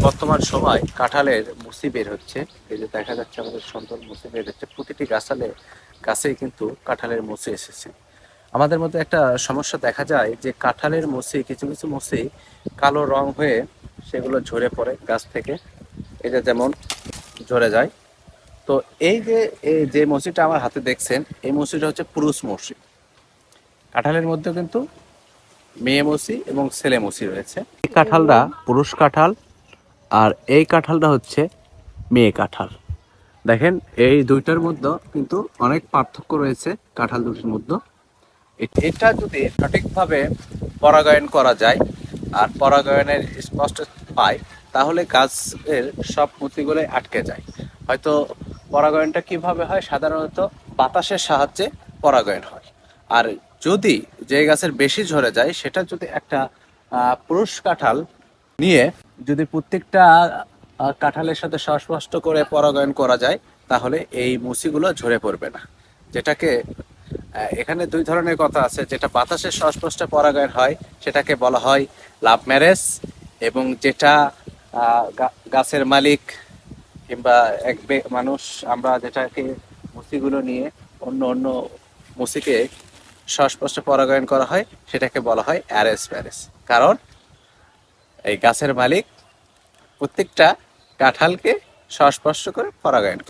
বর্তমান সময় কাঁঠালের মুসি বের হচ্ছে। এই যে দেখা যাচ্ছে আমাদের সুন্দর মুসি বের হচ্ছে, প্রতিটি গাছেই কিন্তু কাঁঠালের মুসি এসেছে। আমাদের মধ্যে একটা সমস্যা দেখা যায় যে কাঁঠালের মুসি, কিছু কিছু মুসি কালো রং হয়ে সেগুলো ঝরে পড়ে গাছ থেকে, এটা যেমন ঝরে যায়। তো এই যে মুসিটা আমার হাতে দেখছেন, এই মুসিটা হচ্ছে পুরুষ মুসি। কাঁঠালের মধ্যে কিন্তু মেয়ে মুসি এবং ছেলে মুসি রয়েছে। এই কাঁঠালটা পুরুষ কাঁঠাল, আর এই কাঁঠালটা হচ্ছে মেয়ে কাঁঠাল। দেখেন এই দুইটার মধ্যে কিন্তু অনেক পার্থক্য রয়েছে কাঁঠাল দুটির মধ্যে। এটা যদি সঠিকভাবে পরাগায়ন করা যায় আর পরাগায়নের স্পষ্ট পায়, তাহলে গাছের সব মুতিগুলো আটকে যায়। হয়তো পরাগায়নটা কিভাবে হয়, সাধারণত বাতাসের সাহায্যে পরাগায়ন হয়। আর যদি যে গাছের বেশি ঝরে যায়, সেটা যদি একটা পুরুষ কাঁঠাল নিয়ে যদি প্রত্যেকটা কাঁঠালের সাথে সস্পষ্ট করে পরাগায়ন করা যায়, তাহলে এই মুচিগুলো ঝরে পড়বে না। যেটাকে এখানে দুই ধরনের কথা আছে, যেটা বাতাসের সংস্পর্শে পরাগায়ন হয় সেটাকে বলা হয় লাভ ম্যারেজ, এবং যেটা গাছের মালিক কিংবা মানুষ, আমরা যেটাকে মুচিগুলো নিয়ে অন্য অন্য মুচিকে সংস্পর্শে পরাগায়ন করা হয়, সেটাকে বলা হয় অ্যারেঞ্জ ম্যারেজ। কারণ এই গাছের মালিক প্রত্যেকটা কাঁঠালকে সংস্পর্শ করে পরাগায়ন করে।